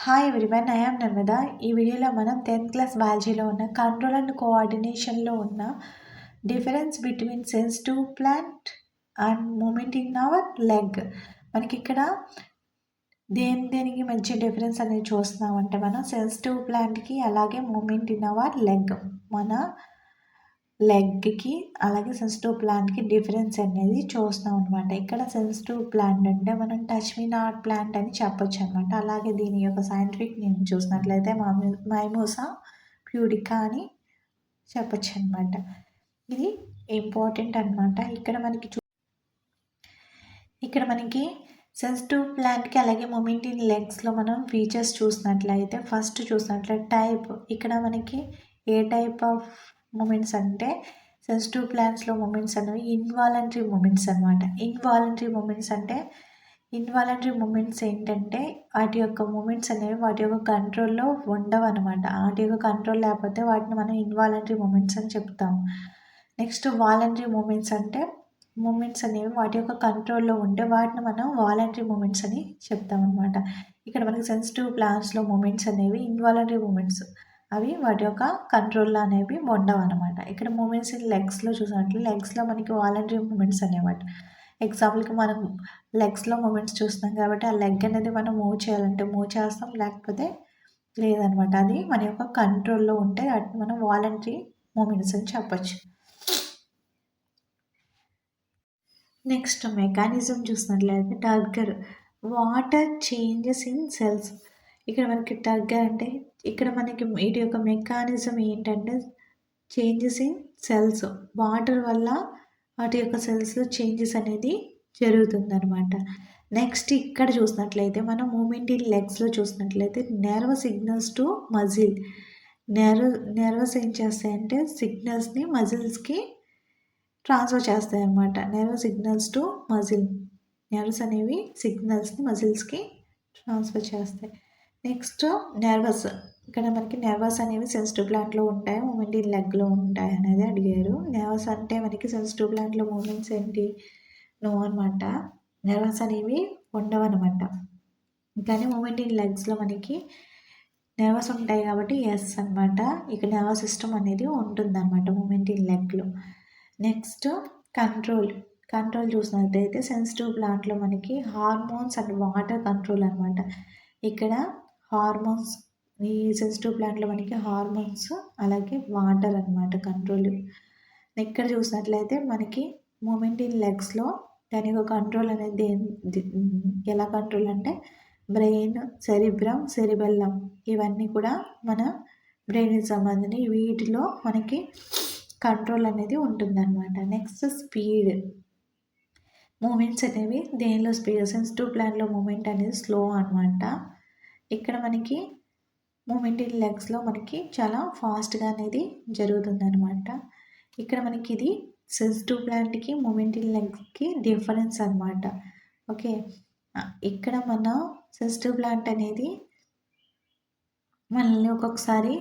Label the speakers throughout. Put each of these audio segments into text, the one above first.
Speaker 1: Hi everyone, I am Narmada. ఈ వీడియోలో మనం 10th క్లాస్ బయాలజీలో ఉన్న కంట్రోల్ అండ్ కోఆర్డినేషన్లో ఉన్న difference between sensitive plant and movement in our leg. మనకి ఇక్కడ దేనికి మధ్య డిఫరెన్స్ అనేది చూస్తున్నామంటే మనం సెన్సిటివ్ ప్లాంట్కి అలాగే మూమెంట్ ఇన్ అవర్ లెగ్, మన లెగ్కి అలాగే సెన్సిటివ్ ప్లాంట్కి డిఫరెన్స్ అనేది చూస్తున్నాం అనమాట. ఇక్కడ సెన్సిటివ్ ప్లాంట్ అంటే మనం టచ్ మీ నాట్ ప్లాంట్ అని చెప్పొచ్చు అనమాట. అలాగే దీని యొక్క సైంటిఫిక్ నేమ్ చూసినట్లయితే మైమోసా ప్యూడికా అని చెప్పొచ్చు అనమాట. ఇది ఇంపార్టెంట్ అనమాట. ఇక్కడ మనకి సెన్సిటివ్ ప్లాంట్కి అలాగే మూమెంట్ ఇన్ లెగ్స్లో మనం ఫీచర్స్ చూసినట్లయితే ఫస్ట్ చూసినట్లయితే టైప్. ఇక్కడ మనకి ఏ టైప్ ఆఫ్ మూమెంట్స్ అంటే సెన్సిటివ్ ప్లాంట్స్లో మూమెంట్స్ అనేవి ఇన్వాలంటరీ మూమెంట్స్ అనమాట. ఇన్వాలంటరీ మూమెంట్స్ ఏంటంటే వాటి యొక్క మూమెంట్స్ అనేవి వాటి యొక్క కంట్రోల్లో ఉండవు అనమాట. వాటి యొక్క కంట్రోల్ లేకపోతే వాటిని మనం ఇన్వాలంటరీ మూమెంట్స్ అని చెప్తాము. నెక్స్ట్ వాలంటరీ మూమెంట్స్ అంటే మూమెంట్స్ అనేవి వాటి యొక్క కంట్రోల్లో ఉంటే వాటిని మనం వాలంటరీ మూమెంట్స్ అని చెప్తాం అనమాట. ఇక్కడ మనకి సెన్సిటివ్ ప్లాంట్స్లో మూమెంట్స్ అనేవి ఇన్వాలంటరీ మూమెంట్స్, అవి వాటి యొక్క కంట్రోల్లో అనేవి ఉండవు అనమాట. ఇక్కడ మూమెంట్స్ ఇన్ లెగ్స్లో చూసినట్లు లెగ్స్లో మనకి వాలంటరీ మూమెంట్స్ అనేవాటి. ఎగ్జాంపుల్కి మనం లెగ్స్లో మూమెంట్స్ చూస్తున్నాం కాబట్టి ఆ లెగ్ అనేది మనం మూవ్ చేయాలంటే మూవ్ చేస్తాం, లేకపోతే లేదనమాట. అది మన యొక్క కంట్రోల్లో ఉంటే వాటిని మనం వాలంటరీ మూమెంట్స్ అని చెప్పచ్చు. నెక్స్ట్ మెకానిజం చూసినట్లయితే turgor, water changes in cells. ఇక్కడ మనకి టర్గర్ అంటే ఇక్కడ మనకి వీటి యొక్క మెకానిజం ఏంటంటే చేంజెస్ ఇన్ సెల్స్, వాటర్ వల్ల వాటి యొక్క సెల్స్లో చేంజెస్ అనేది జరుగుతుందన్నమాట. నెక్స్ట్ ఇక్కడ చూసినట్లయితే మనం మూమెంట్ ఇన్ లెగ్స్లో చూసినట్లయితే nerve signals to muscle. Nervous ఏం చేస్తాయంటే సిగ్నల్స్ని మజిల్స్కి ట్రాన్స్ఫర్ చేస్తాయి అన్నమాట. Nerve signals to muscle, nerves అనేవి సిగ్నల్స్ని మజిల్స్కి ట్రాన్స్ఫర్ చేస్తాయి. నెక్స్ట్ నెర్వస్, ఇక్కడ మనకి నెర్వస్ అనేవి సెన్సిటివ్ ప్లాంట్లో ఉంటాయి, మూమెంట్ ఇన్ లెగ్లో ఉంటాయి అనేది అడిగారు. నెర్వస్ అంటే మనకి సెన్సిటివ్ ప్లాంట్లో మూమెంట్స్ ఏంటి నో అనమాట, నెర్వస్ అనేవి ఉండవు అనమాట. కానీ మూమెంట్ ఇన్ లెగ్స్లో మనకి నెర్వస్ ఉంటాయి కాబట్టి ఎస్ అనమాట. ఇక నెర్వస్ సిస్టమ్ అనేది ఉంటుంది అనమాట మూమెంట్ ఇన్ లెగ్లో. నెక్స్ట్ కంట్రోల్ చూసినట్టయితే సెన్సిటివ్ ప్లాంట్లో మనకి హార్మోన్స్ అండ్ వాటర్ కంట్రోల్ అనమాట. ఇక్కడ హార్మోన్స్, ఈ సెన్సిటివ్ ప్లాంట్లో మనకి హార్మోన్స్ అలాగే వాటర్ అనమాట కంట్రోల్. ఇక్కడ చూసినట్లయితే మనకి మూమెంట్ ఇన్ లెగ్స్లో దాని యొక్క కంట్రోల్ అనేది ఎలా కంట్రోల్ అంటే బ్రెయిన్, సెరిబెల్లం ఇవన్నీ కూడా మన బ్రెయిన్కి సంబంధించి వీటిలో మనకి కంట్రోల్ అనేది ఉంటుందన్నమాట. నెక్స్ట్ స్పీడ్, మూమెంట్స్ అనేవి దేనిలో స్పీడ్, సెన్సిటివ్ ప్లాంట్లో మూమెంట్ అనేది స్లో అనమాట. ఇక్కడ మనకి మూమెంట్ ఇన్ లెగ్స్లో మనకి చాలా ఫాస్ట్గా అనేది జరుగుతుందన్నమాట. ఇక్కడ మనకి ఇది సెన్సిటివ్ ప్లాంట్కి మూమెంట్ ఇన్ లెగ్స్కి డిఫరెన్స్ అనమాట. ఓకే, ఇక్కడ మన సెన్సిటివ్ ప్లాంట్ అనేది మనల్ని ఒక్కొక్కసారి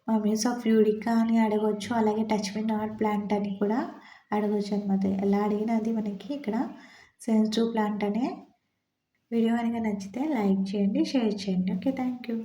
Speaker 1: మైమోసా ప్యూడికా అని అడగవచ్చు, అలాగే టచ్ మీ నాట్ ప్లాంట్ అని కూడా అడగవచ్చు అనమాట. ఎలా అడిగినా అది మనకి ఇక్కడ సెన్సిటివ్ ప్లాంట్ అనే. వీడియో కనుక నచ్చితే లైక్ చేయండి, షేర్ చేయండి. Okay, thank you.